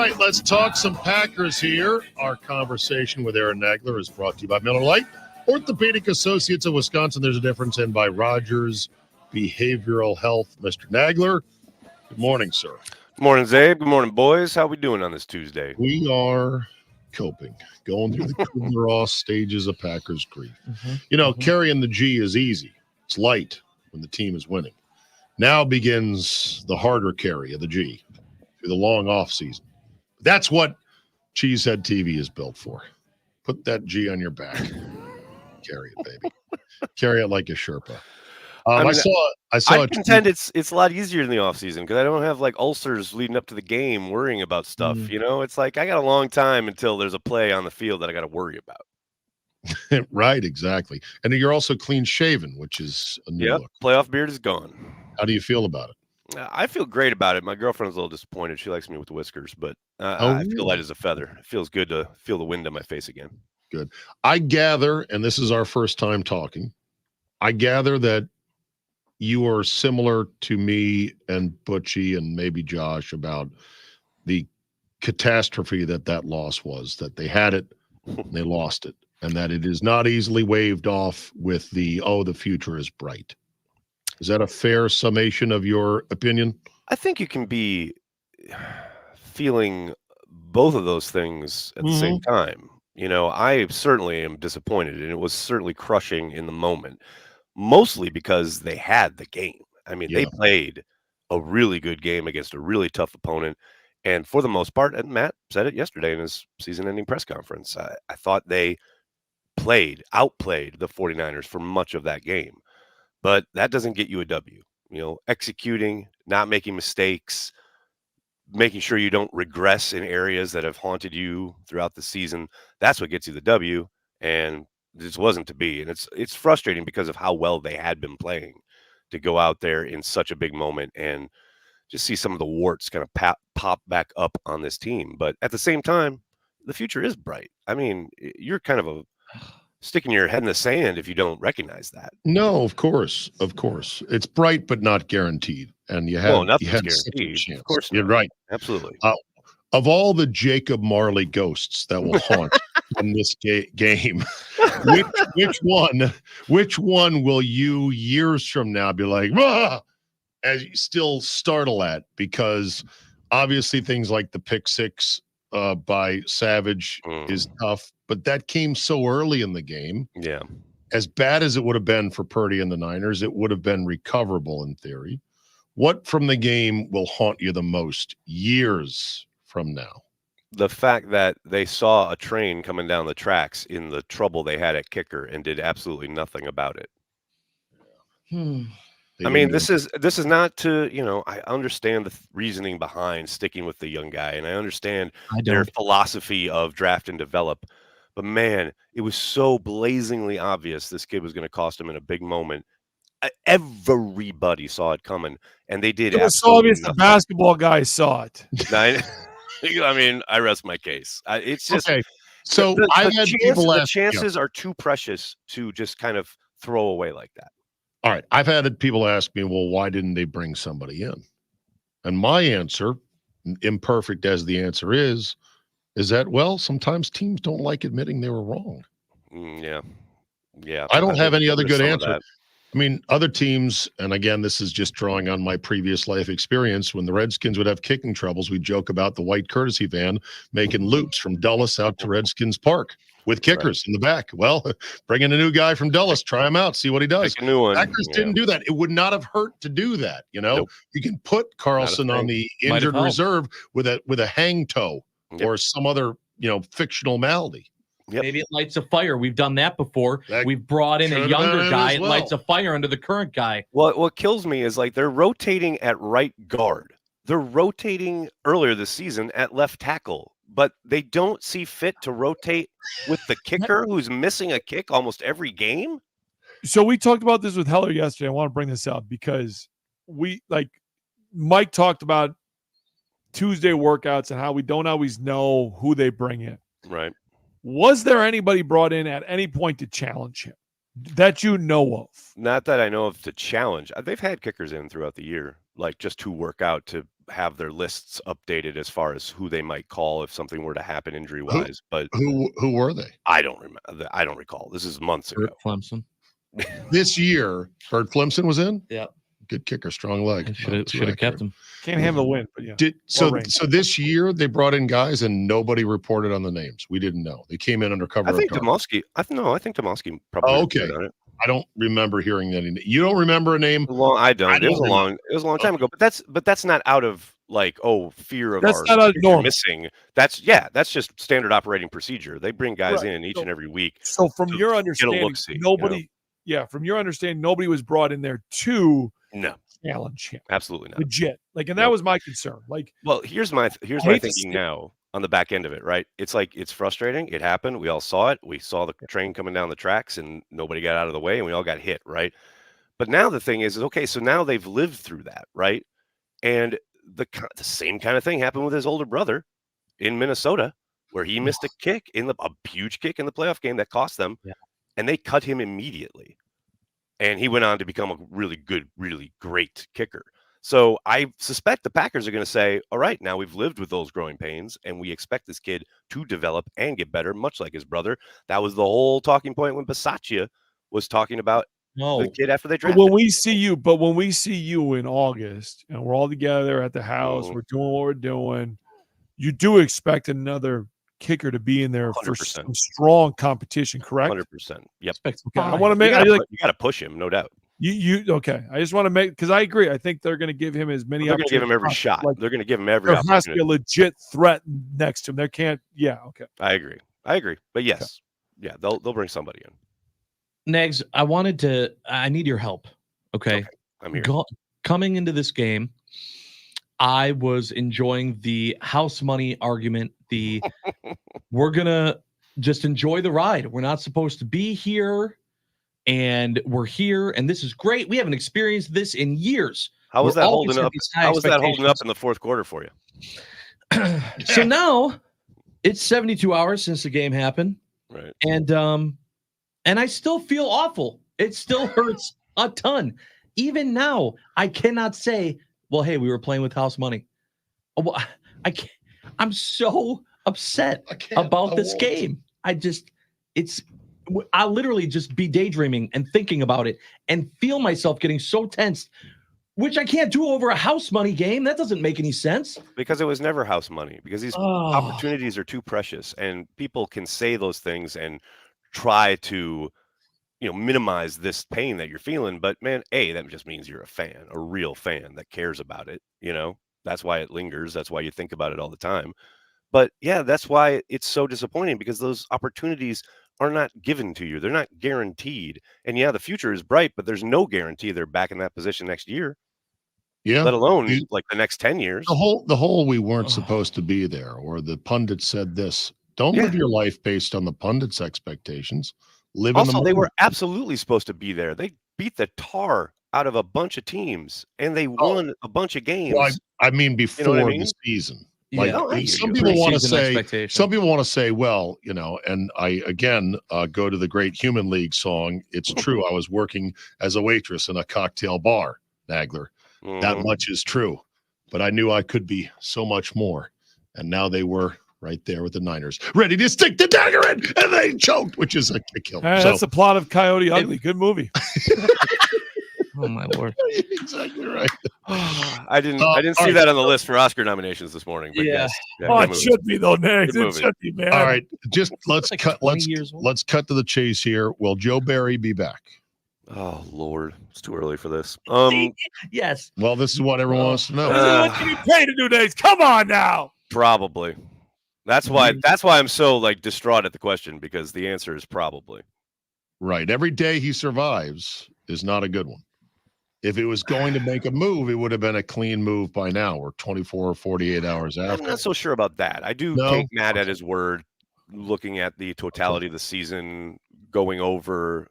right, let's talk some Packers here. Our conversation with Aaron Nagler is brought to you by Miller Lite, Orthopedic Associates of Wisconsin. There's a difference, and by Rogers Behavioral Health. Mr. Nagler, good morning, sir. Good morning, Czabe. Good morning, boys. How we doing on this Tuesday? We are coping, going through the Kubler-Ross stages of Packers grief. Carrying the G is easy. It's light when the team is winning. Now begins the harder carry of the G through the long offseason. That's what Cheesehead TV is built for. Put that G on your back. Carry it, baby. Carry it like a Sherpa. I contend it's a lot easier in the offseason because I don't have like ulcers leading up to the game worrying about stuff. It's like I got a long time until there's a play on the field that I got to worry about. Right, exactly. And you're also clean shaven, which is a new look. Playoff beard is gone. How do you feel about it? I feel great about it. My girlfriend's a little disappointed. She likes me with the whiskers, but I feel light as a feather. It feels good to feel the wind on my face again. Good. I gather, and this is our first time talking, I gather that you are similar to me and Butchie and maybe Josh about the catastrophe that loss was, that they had it and they lost it, and that it is not easily waved off with the future is bright. Is that a fair summation of your opinion? I think you can be feeling both of those things at the same time. I certainly am disappointed, and it was certainly crushing in the moment, mostly because they had the game. I mean, they played a really good game against a really tough opponent. And for the most part, and Matt said it yesterday in his season-ending press conference, I thought they outplayed the 49ers for much of that game. But that doesn't get you a W. Executing, not making mistakes, making sure you don't regress in areas that have haunted you throughout the season. That's what gets you the W. And this wasn't to be. And it's frustrating because of how well they had been playing to go out there in such a big moment and just see some of the warts kind of pop back up on this team. But at the same time, the future is bright. I mean, you're kind of sticking your head in the sand if you don't recognize that. No, of course. It's bright, but not guaranteed. And nothing's guaranteed. Of course, you're right. Absolutely. Of all the Jacob Marley ghosts that will haunt in this game, which one will you years from now be like, as you still startle at? Because obviously things like the pick six by Savage is tough, but that came so early in the game. Yeah. As bad as it would have been for Purdy and the Niners, it would have been recoverable in theory. What from the game will haunt you the most years from now? The fact that they saw a train coming down the tracks in the trouble they had at kicker and did absolutely nothing about it. I mean, this is not to, I understand the reasoning behind sticking with the young guy, and I understand their philosophy of draft and develop. But man, it was so blazingly obvious this kid was going to cost him in a big moment. Everybody saw it coming, and they did. It was so obvious the basketball guys saw it. I mean, I rest my case. It's just okay. So the chances are too precious to just kind of throw away like that. All right. I've had people ask me, well, why didn't they bring somebody in? And my answer, imperfect as the answer is that, well, sometimes teams don't like admitting they were wrong. Yeah. I don't have any other good answer. I mean, other teams, and again, this is just drawing on my previous life experience. When the Redskins would have kicking troubles, we joke about the white courtesy van making loops from Dulles out to Redskins Park with kickers in the back. Well, bring in a new guy from Dulles, try him out, see what he does. Pick a new one. Packers didn't do that. It would not have hurt to do that. Nope. You can put Carlson on the injured reserve with a hang toe or some other fictional malady. Yep. Maybe it lights a fire. We've done that before. We've brought in a younger guy. It lights a fire under the current guy. What kills me is like they're rotating at right guard. They're rotating earlier this season at left tackle, but they don't see fit to rotate with the kicker who's missing a kick almost every game. So we talked about this with Heller yesterday. I want to bring this up because Mike talked about Tuesday workouts and how we don't always know who they bring in. Right. Was there anybody brought in at any point to challenge him that you know of? Not that I know of to challenge. They've had kickers in throughout the year, like just to work out to have their lists updated as far as who they might call if something were to happen injury wise. But who were they? I don't remember. I don't recall. This is months ago. Clemson. This year, Bert Clemson was in. Yeah, good kicker, strong leg. Should have kept him. Can't handle the win, but yeah. So this year they brought in guys and nobody reported on the names. We didn't know. They came in under cover. I think Tomoski. I think Tomoski probably. Oh, okay. I don't remember hearing any. You don't remember a name? I don't. It was a long time ago. But that's not out of fear of that's not normal. Missing. That's just standard operating procedure. They bring guys in each and every week. So from your understanding, nobody. Yeah, from your understanding, nobody was brought in there to challenge him. Absolutely not. Legit. And that was my concern. Well, here's my thinking now on the back end of it, right? It's it's frustrating. It happened. We all saw it. We saw the train coming down the tracks and nobody got out of the way and we all got hit, right? But now the thing is okay, so now they've lived through that, right? And the same kind of thing happened with his older brother in Minnesota where he missed a kick a huge kick in the playoff game that cost them. Yeah. And they cut him immediately. And he went on to become a really good, really great kicker. So I suspect the Packers are going to say, all right, now we've lived with those growing pains and we expect this kid to develop and get better, much like his brother. That was the whole talking point when Bisaccia was talking about the kid after they drafted him. When we see you in August and we're all together at the house, we're doing what we're doing, you do expect another kicker to be in there 100%. For some strong competition, correct? 100%. Yep. Okay. I want to make. You got to push him, no doubt. You okay? I just want to make because I agree. I think they're going to give him as many. They're going to give him every shot. They're going to give him every. There has to be a legit threat next to him. There can't. Yeah. Okay. I agree. But yes, they'll bring somebody in. Nags, I need your help. Okay. I'm here. Coming into this game, I was enjoying the house money argument. We're going to just enjoy the ride. We're not supposed to be here, and we're here, and this is great. We haven't experienced this in years. How was that holding up? How was that holding up in the fourth quarter for you? So now it's 72 hours since the game happened. Right. And I still feel awful. It still hurts a ton. Even now, I cannot say, well, hey, we were playing with house money. I can't. I'm so upset about this game. I'll literally just be daydreaming and thinking about it and feel myself getting so tensed, which I can't do over a house money game. That doesn't make any sense. Because it was never house money, because these opportunities are too precious and people can say those things and try to, minimize this pain that you're feeling. But man, that just means you're a fan, a real fan that cares about it. That's why it lingers. That's why you think about it all the time. But yeah, that's why it's so disappointing, because those opportunities are not given to you. They're not guaranteed. And yeah, the future is bright, but there's no guarantee they're back in that position next year. Yeah. Let alone the next 10 years. The whole we weren't supposed to be there, or the pundit said this. Don't live your life based on the pundits' expectations. Live in the moment. They were absolutely supposed to be there. They beat the tar out of a bunch of teams and they won a bunch of games. Well, I mean before the season. Some people want to say, well, and I again go to the Great Human League song. It's true. I was working as a waitress in a cocktail bar, Nagler. That much is true. But I knew I could be so much more. And now they were right there with the Niners, ready to stick the dagger in, and they choked, which is a kill. That's the plot of Coyote Ugly. Good movie. Oh my Lord! Exactly right. I didn't see that on the list for Oscar nominations this morning. But yes. It should be though, Nags. It should be, man. All right, just let's cut to the chase here. Will Joe Barry be back? Oh Lord, it's too early for this. Yes. Well, this is what everyone wants to know. What can you pay to do, Nags? Come on now. Probably. That's why I'm so distraught at the question, because the answer is probably. Right. Every day he survives is not a good one. If it was going to make a move, it would have been a clean move by now, or 24 or 48 hours after. I'm not so sure about that. I do take Matt at his word, looking at the totality of the season, going over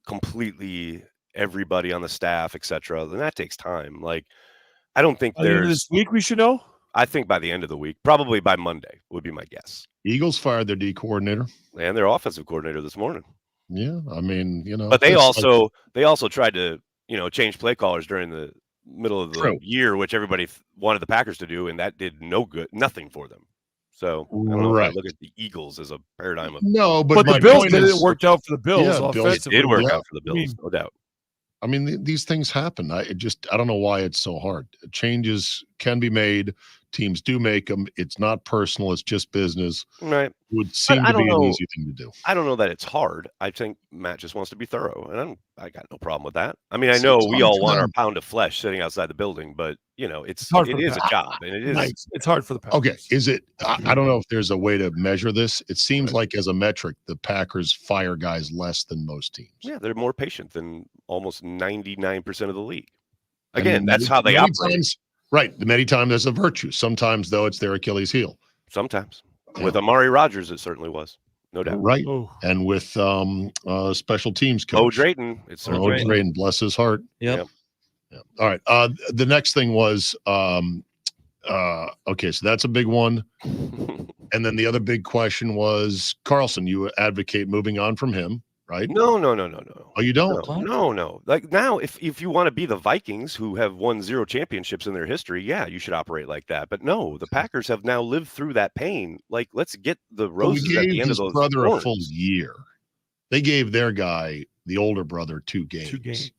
completely everybody on the staff, etc. Then that takes time. I don't think there's this week we should know. I think by the end of the week, probably by Monday would be my guess. Eagles fired their D coordinator and their offensive coordinator this morning. Yeah, I mean, But they also tried to change play callers during the middle of the True. year, which everybody wanted the Packers to do, and that did nothing for them. So I don't know if I look at the Eagles as a paradigm of no, but my the Bills point did is, it worked out for the Bills Yeah, Bills- it offensively. did work yeah. out for the Bills, no doubt. I mean, these things happen. I don't know why it's so hard. Changes can be made. Teams do make them. It's not personal. It's just business. Right. It would seem I to be don't an know. easy thing to do. I don't know that it's hard. I think Matt just wants to be thorough, and I got no problem with that. I mean, I It's know hard we all for want our them. pound of flesh sitting outside the building, but it hard for the is a Packers. job, and it is. Nice. It's hard for the Packers. Okay, is it? I don't know if there's a way to measure this. It seems like as a metric, the Packers fire guys less than most teams. Yeah, they're more patient than almost 99% of the league. And Again, that's how they many operate. times- right. Many times that's a virtue. Sometimes, though, it's their Achilles heel. Sometimes Yeah. with Amari Rodgers, it certainly was, no doubt. Right. Oh. And with special teams Bo coach. Drayton, it's Oh, certainly Drayton, bless his heart. Yep. Yeah. All right. The next thing was okay, so that's a big one. And then the other big question was Carlson. You advocate moving on from him, right? no. Oh, you don't? No. Like now, if you want to be the Vikings, who have won 0 championships in their history, yeah, you should operate like that. But no, the Packers have now lived through that pain. Like, let's get the But we roses at gave the end of his those brother a thorns. full year. They gave their guy, the older brother, 2 games. 2 games.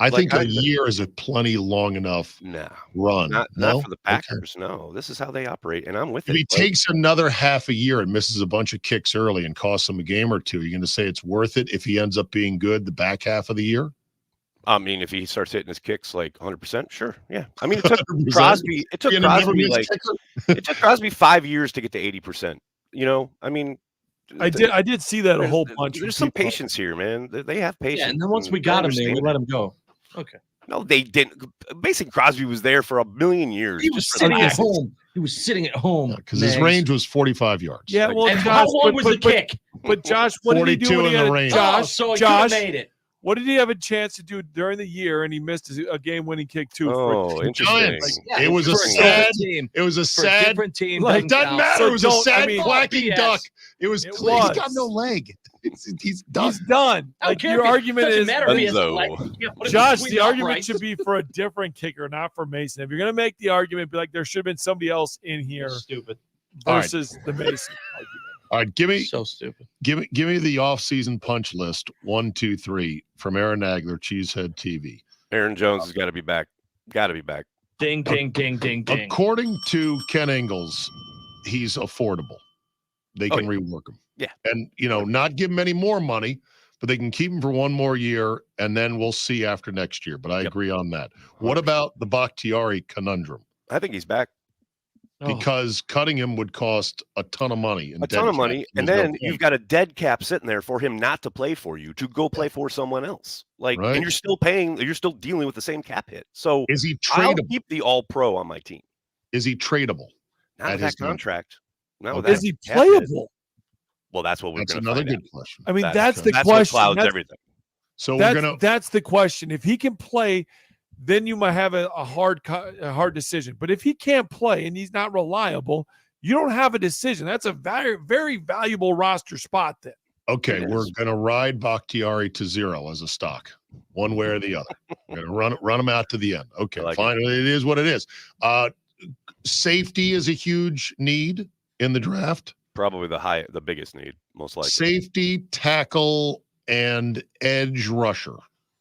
I think Like a year is a plenty long enough No, run. not No? for the Okay. Packers. No, this is how they operate, and I'm with If it. he takes another half a year and misses a bunch of kicks early and costs him a game or two, you're going to say it's worth it if he ends up being good the back half of the year? I mean, if he starts hitting his kicks like 100%, sure, yeah. I mean, it took 100%? Crosby. It took You're gonna never Crosby miss like kicker? it took Crosby 5 years to get to 80%. I mean, I did see that a whole bunch. There's from some people. patience here, man. They have patience. Yeah, and then once we I got him there, we understand let that. him go. Okay. No, they didn't. Basically, Crosby was there for a million years. He was just for sitting that. at home. He was sitting at home Because his Nags. range was 45 yards. Yeah, well, And Josh, how long was the kick? But Josh, what did he do 42 when he in had the a, range. Josh? Oh, so he Josh, made it. what did he have a chance to do during the year? And he missed a game-winning kick too. Oh, interesting. Giants. Yeah, It was a for sad- different team. It was a For a sad. different team. like, It doesn't matter. So It was a don't- I sad mean- quacking BS. duck. It was. It He's was. got no leg. He's done. He's done. I don't Like care your if it argument doesn't is, matter if he has a Enzo. leg. Yeah, put it Josh. between The argument uprights. should be for a different kicker, not for Mason. If you're gonna make the argument, be like there should have been somebody else in here Stupid. All right. versus the Mason. All right, give me So stupid. the offseason punch list. 1, 2, 3 from Aaron Nagler, Cheesehead TV. Aaron Jones has got to be back. Got to be back. Ding, ding, ding, ding, ding. According to Ken Ingalls, he's affordable. They can rework him. Yeah. And, not give him any more money, but they can keep him for 1 more year, and then we'll see after next year. But I agree on that. What about the Bakhtiari conundrum? I think he's back. Because cutting him would cost a ton of money. A ton of money. And then you've got a dead cap sitting there for him not to play for you, to go play for someone else. Like, Right. and you're still dealing with the same cap hit. So Is he I'll tradable? keep the all pro on my team. Is he tradable? Not At with his that contract. Not with Okay. Is that he cap hit. playable? Well, that's what we're That's going to another find good out. question. I mean, That's that's the what question. clouds That's- everything. So we're gonna. That's the question. If he can play, then you might have a hard decision. But if he can't play and he's not reliable, you don't have a decision. That's a very, very valuable roster spot then. Okay, It we're is. gonna ride Bakhtiari to 0 as a stock, one way or the other. We're gonna run him out to the end. Okay, I like fine. It is what it is. Safety is a huge need in the draft. Probably the biggest need, most likely. Safety, tackle, and edge rusher.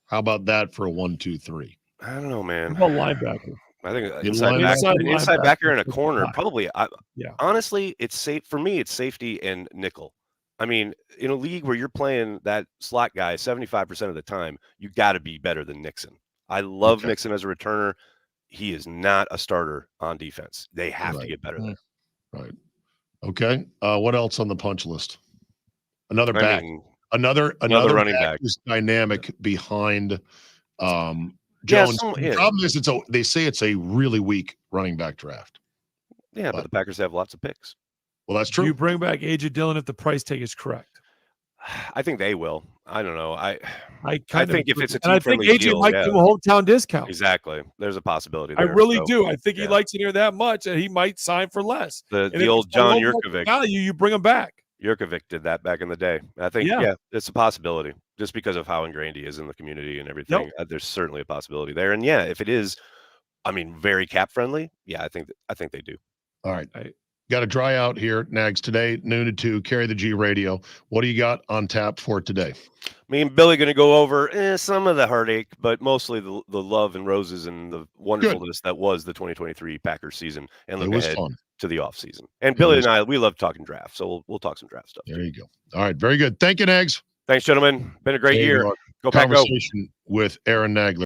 How about that for a 1, 2, 3? I don't know, man. What about linebacker? I think You inside line backer, up- inside backer in a Inside corner, linebacker. probably. Yeah. Honestly, it's safe for me. It's safety and nickel. I mean, in a league where you're playing that slot guy 75% of the time, you got to be better than Nixon. I love Okay. Nixon as a returner. He is not a starter on defense. They have to Right. get better Mm. there. Right. Okay. What else on the punch list? Another I back. mean, Another running back. is dynamic behind Yeah, Jones. yeah. The problem is they say it's a really weak running back draft. yeah, but the Packers have lots of picks. Well, that's Do you true. bring back AJ Dillon if the price tag is correct? I think they will. I don't know. I agree. think if it's a and I think team-friendly AJ deal, might yeah. give him a hometown discount. Exactly. There's a possibility I there. really So, do. I think he yeah. likes it here that much, and he might sign for less. The And if old it's a John low market Yurkovich. value, you bring him back. Yurkovich did that back in the day. I think, Yeah. yeah, it's a possibility just because of how ingrained he is in the community and everything. There's certainly a possibility there. And yeah, if it is I mean, very cap friendly. Yeah, I think they do. All right. Got to dry out here, Nags, today, noon to 2, Carry the G radio. What do you got on tap for today? Me and Billy going to go over some of the heartache, but mostly the love and roses and the wonderfulness that was the 2023 Packers season, and look ahead to the offseason. And Billy and I, we love talking draft, so we'll talk some draft stuff. There you go. All right, very good. Thank you, Nags. Thanks, gentlemen. Been a great year. Go Pack Go. Conversation with Aaron Nagler.